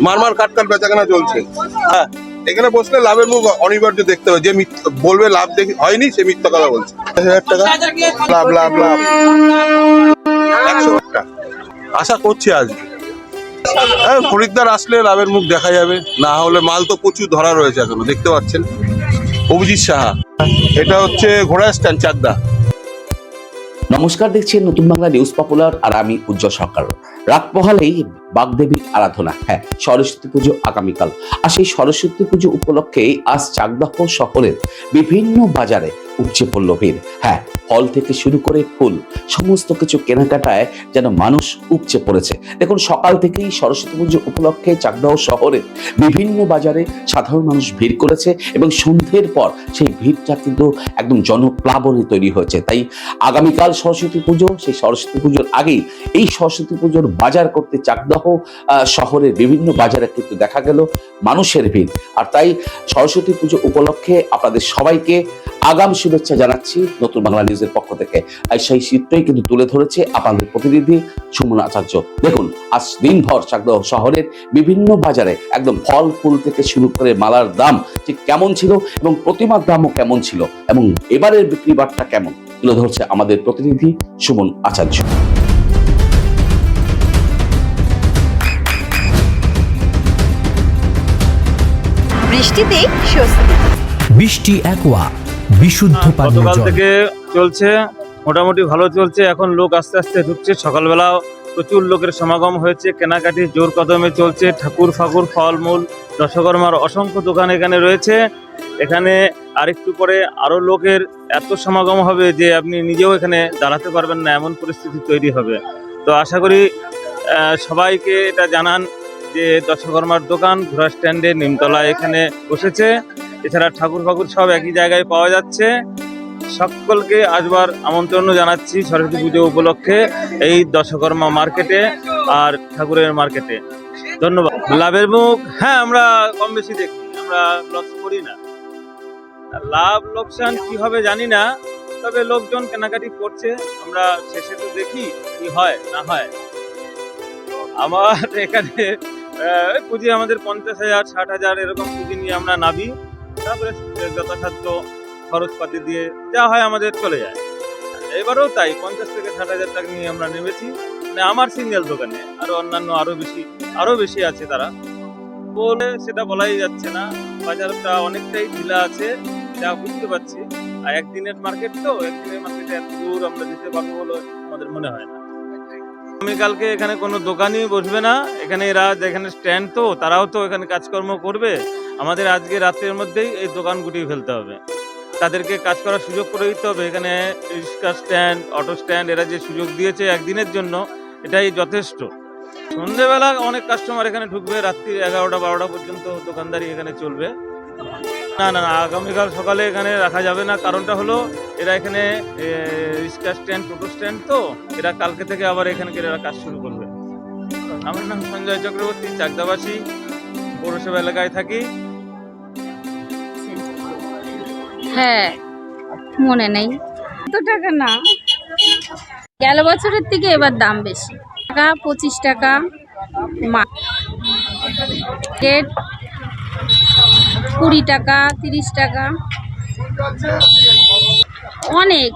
মারমার কাটকাট বেচাকেনা চলছে। হ্যাঁ, এখানে বসলে লাভের মুখ অনিবার্য দেখতে হবে। যে বলবে লাভ হয়নি সে মিথ্যা কথা বলছে। 1000 টাকা লাভ লাভ লাভ 100 টাকা আশা করছি আসবে। খরিদ্দার আসলে লাভের মুখ দেখা যাবে, না হলে মাল তো প্রচুর ধরা রয়েছে এখনো, দেখতে পাচ্ছেন। অভিজিৎ সাহা, এটা হচ্ছে ঘোড়া স্ট্যান্ড, চাকদা। নমস্কার, দেখছেন নতুন বাংলা নিউজ পপুলার, আর আমি উজ্জ্বল সরকার। রাত পোহালেই বাগদেবীর আরাধনা, হ্যাঁ সরস্বতী পুজো আগামীকাল। আর সেই সরস্বতী পুজো উপলক্ষেই আজ চাকদাহ শহরের বিভিন্ন বাজারে উপচে পড়ল ভিড়। হ্যাঁ, ফল থেকে শুরু করে ফুল, সমস্ত কিছু কেনাকাটায় যেন মানুষ উপচে পড়েছে। দেখুন, সকাল থেকেই সরস্বতী পুজো উপলক্ষে চাকদাহ শহরের বিভিন্ন বাজারে সাধারণ মানুষ ভিড় করেছে এবং সন্ধ্যের পর সেই ভিড়টা কিন্তু একদম জনপ্লাবনে তৈরি হয়েছে। তাই আগামীকাল সরস্বতী পুজো, সেই সরস্বতী পুজোর আগেই এই সরস্বতী পুজোর বাজার করতে চাকদাহ শহরের বিভিন্ন বাজারে কিন্তু দেখা গেল মানুষের ভিড়। আর তাই সরস্বতী পুজো উপলক্ষে আপনাদের সবাইকে আগাম শুভেচ্ছা জানাচ্ছি নতুন বাংলা নিউজের পক্ষ থেকে। আর সেই চিত্রই কিন্তু তুলে ধরেছে আপনাদের প্রতিনিধি সুমন আচার্য। দেখুন, আজ দিনভর চাকদাহ শহরের বিভিন্ন বাজারে একদম ফল ফুল থেকে শুরু করে মালার দাম ঠিক কেমন ছিল এবং প্রতিমার দামও কেমন ছিল এবং এবারের বিক্রি বাট্টা কেমন তুলে ধরছে আমাদের প্রতিনিধি সুমন আচার্য। বৃষ্টিতে স্বস্তি। বৃষ্টি অ্যাকোয়া, বিশুদ্ধ পানীয় গতকাল জল। থেকে চলছে, মোটামুটি ভালো চলছে। এখন লোক আস্তে আস্তে ঢুকছে। সকালবেলা প্রচুর লোকের সমাগম হয়েছে, কেনাকাটি জোর কদমে চলছে। ঠাকুর ফাকুর, ফলমূল, দশকর্মার অসংখ্য দোকান এখানে রয়েছে। এখানে আরেকটু পরে আরো লোকের এত সমাগম হবে যে আপনি নিজেও এখানে দাঁড়াতে পারবেন না, এমন পরিস্থিতি তৈরি হবে। তো আশা করি সবাইকে এটা জানান যে দশকর্মার দোকান ঘোড়া স্ট্যান্ডে নিমতলায় এখানে বসেছে। এছাড়া ঠাকুর ফাকুর সব একই জায়গায় পাওয়া যাচ্ছে। সকলকে আসবার আমন্ত্রণ জানাচ্ছি সরস্বতী পুজো উপলক্ষে এই দশকর্মা মার্কেটে আর ঠাকুরের মার্কেটে। ধন্যবাদ। লাভের মুখ, হ্যাঁ আমরা কম বেশি দেখি, আমরা লস করি না। লাভ লোকসান কি হবে জানি না, তবে লোকজন কেনাকাটি করছে, আমরা শেষে তো দেখি কি হয় না হয়। আমার এখানে পুঁজি আমাদের 50,000 60,000 এরকম পুঁজি নিয়ে আমরা নামি, তারপরে যথাসাধ্য খরচপাতি দিয়ে যা হয় আমাদের চলে যায়। এবারেও তাই 50 থেকে 60,000 টাকা নিয়ে আমরা নেমেছি। মানে আমার সিঙ্গেল দোকানে, আরো অন্যান্য আরো বেশি আছে, তারা বলে সেটা বলাই যাচ্ছে না। বাজারটা অনেকটাই ঢিলা আছে যা বুঝতে পারছি। আর একদিনের মার্কেট, তো একদিনের মার্কেটে এত দূর আমরা যেতে পারবো বলে আমাদের মনে হয় না। আগামীকালকে এখানে কোনো দোকানই বসবে না। এখানে এরা যেখানে স্ট্যান্ড, তো তারাও তো এখানে কাজকর্ম করবে। আমাদের আজকে রাতের মধ্যেই এই দোকান গুটিয়ে ফেলতে হবে, তাদেরকে কাজ করার সুযোগ করে দিতে হবে। এখানে রিক্সা স্ট্যান্ড, অটো স্ট্যান্ড এরা যে সুযোগ দিয়েছে একদিনের জন্য, এটাই যথেষ্ট। সন্ধ্যেবেলা অনেক কাস্টমার এখানে ঢুকবে, রাত্রি 11টা 12টা পর্যন্ত দোকানদারি এখানে চলবে। না না না, আগামীকাল সকালে এখানে রাখা যাবে না। কারণটা হলো এরা এখানে রিক্সা স্ট্যান্ড, টোটো স্ট্যান্ড, তো এরা কালকে থেকে আবার এখানে এরা কাজ শুরু করবে। আমার নাম সঞ্জয় চক্রবর্তী, চাকদাবাসী, পৌরসভা এলাকায় থাকি। হ্যাঁ, মনে নেই কত টাকা, না গেল বছরের থেকে এবার দাম বেশি। টাকা 25 টাকা, মার্কেট 20 টাকা 30 টাকা, অনেক।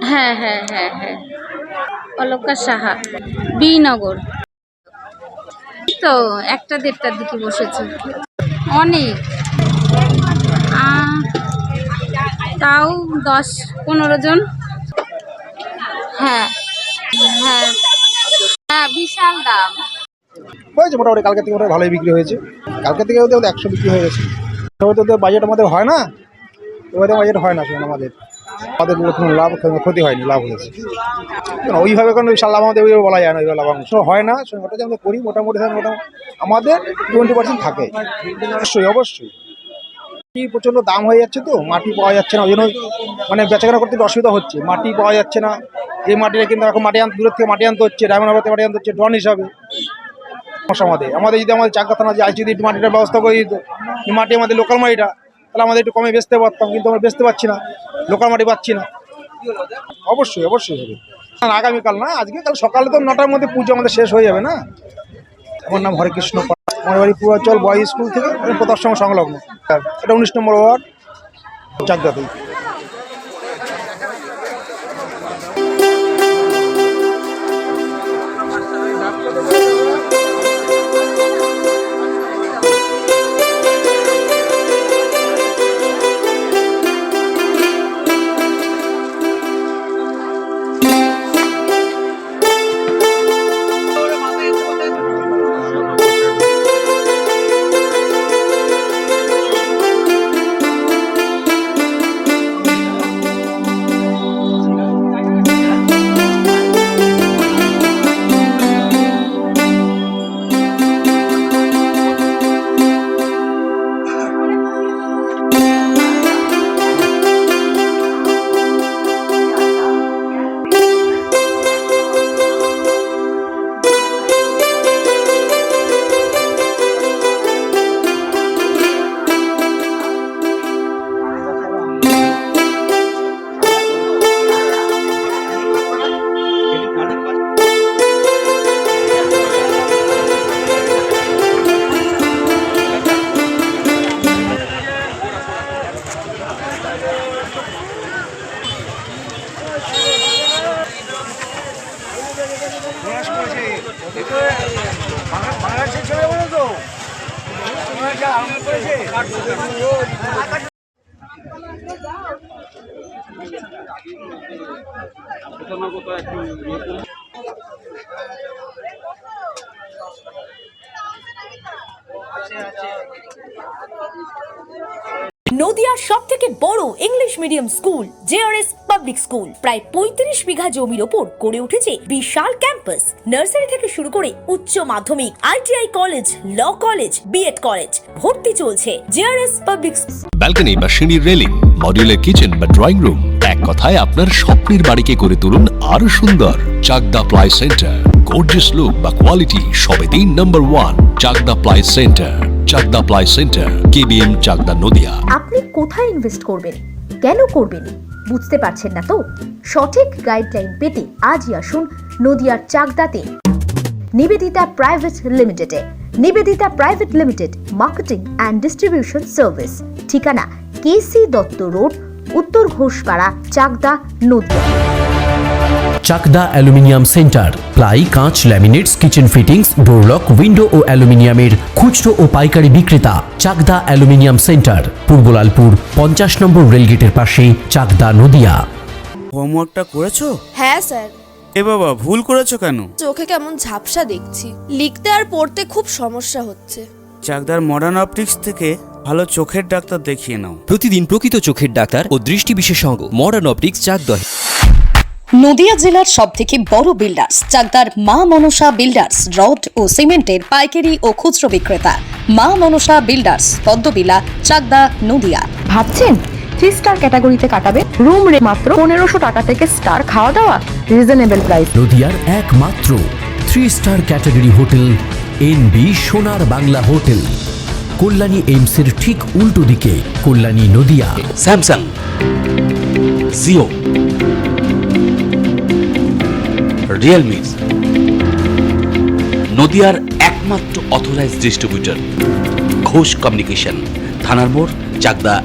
হ্যাঁ হ্যাঁ হ্যাঁ হ্যাঁ, অলকা সাহা, বিনগর। তো 1টা 1:30টার দিকে বসেছি। অনেক, তাও 10-15 জন। হ্যাঁ হ্যাঁ হ্যাঁ, বিশাল দাম হয়েছে। মোটামুটি কালকে থেকে মোটামুটি ভালোই বিক্রি হয়েছে। কালকে থেকে ওদের 100 বিক্রি হয়ে গেছে। তো বাজেট আমাদের হয় না, ওদের বাজেট হয় না। শুনুন, আমাদের কোনো লাভ ক্ষতি হয়নি, লাভ হয়েছে। ওইভাবে কোনো বিশাল লাভ আমাদের ওইভাবে বলা যায় না, ওইভাবে লাভাংশ হয় না। ওটা যে আমরা করি মোটামুটি আমাদের 20% থাকে। অবশ্যই অবশ্যই প্রচণ্ড দাম হয়ে যাচ্ছে, তো মাটি পাওয়া যাচ্ছে না, ওই জন্য মানে বেচাকেনা করতে একটু অসুবিধা হচ্ছে। মাটি পাওয়া যাচ্ছে না, এই মাটিটা কিন্তু এখন দূরের থেকে মাটি আনতে হচ্ছে, ডায়মন্ড হারবার থেকে মাটি আনতে হচ্ছে ডন হিসাবে। আমাদের যদি আমাদের চাকদা থানা যে যদি একটু মাটিটার ব্যবস্থা করে দিত, এই মাটি আমাদের লোকাল মাটিটা, তাহলে আমাদের একটু কমে বেচতে পারতাম, কিন্তু আমরা বেচতে পারছি না, লোকাল মাটি পাচ্ছি না। অবশ্যই অবশ্যই হবে। আগামীকাল না, আজকে কাল সকালে তো 9টার মধ্যে পুজো আমাদের শেষ হয়ে যাবে না। আমার নাম হরেকৃষ্ণ পাল, আমার বাড়ি পূর্বাচল বয়েজ স্কুল থেকে প্রতাপ সঙ্গে সংলগ্ন। এটা 19 নম্বর ওয়ার্ড, চাকদাতেই। নদিয়ার সব থেকে বড় English medium school JRS public school প্রায় 35 বিঘা জমির ওপর গড়ে উঠেছে বিশাল ক্যাম্পাস। নার্সারি থেকে শুরু করে উচ্চ মাধ্যমিক, ITI college, law college, BEd college, ভর্তি চলছে জেআরএস পাবলিক। ব্যালকনি বা সিঁড়ির রেলিং, মডিউলার কিচেন বা ড্রয়িং রুম, এক কথায় আপনার স্বপ্নের বাড়িকে করে তুলুন আরো সুন্দর। Chakdah ply centre, gorgeous look বা কোয়ালিটি সবে 3 নম্বর 1 Chakdah ply centre. Chakdah ply centre, KBM, Chakdah, Nadia. আপনি কোথায় ইনভেস্ট করবেন, কেন করবেন বুঝতে পারছেন না তো? সঠিক গাইডলাইন পেতে আজই আসুন নদিয়ার চাকদাতে নিবেদিতা প্রাইভেট লিমিটেডে। Nibedita private limited marketing and distribution service, ঠিকানা K C Dutta road, Uttar Ghoshpara, Chakdah, Nadia. Chakdah aluminium centre, ply, কাঁচ, laminates, kitchen fittings, door lock, window ও অ্যালুমিনিয়ামের খুচরো ও পাইকারি বিক্রেতা। Chakdah aluminium centre, Purbalalpur 50 number রেলগেটের পাশে, চাকদা, নদিয়া। হোমওয়ার্কটা করেছো? হ্যাঁ স্যার। এ বাবা, ভুল করেছো কেন? চোখে কেমন ঝাপসা দেখছি, লিখতে আর পড়তে খুব সমস্যা হচ্ছে। চাকদার মডার্ন অপটিক্স থেকে ভালো চোখের ডাক্তার দেখিয়ে নাও। প্রতিদিন প্রকৃত চোখের ডাক্তার ও দৃষ্টি বিশেষজ্ঞ মডার্ন অপটিক্স, চাকদা। নদিয়া জেলার সব থেকে বড় বিল্ডার্স চাকদার মা মনসা বিল্ডার্স, রড ও সিমেন্টের পাইকারি ও খুচরো বিক্রেতা। মা মনসা বিল্ডার্স, পদ্মবিলা, চাকদা, নদিয়া। ভাবছেন 3 স্টার ক্যাটাগরিতে কাটাবে? রুম রে মাত্র 1500 টাকা থেকে স্টার, খাওয়া দাওয়া রিজনেবল প্রাইস। নদিয়ার একমাত্র 3 স্টার ক্যাটাগরি হোটেল এনবি সোনার বাংলা হোটেল, কল্যাণী এইমসের ঠিক উল্টো দিকে, কল্যাণী, নদিয়া। স্যামসাং, জিও, রিয়েলমি, নদিয়ার একমাত্র অথরাইজড ডিস্ট্রিবিউটর ঘোষ কমিউনিকেশন, থানার মোড়, চাকদা।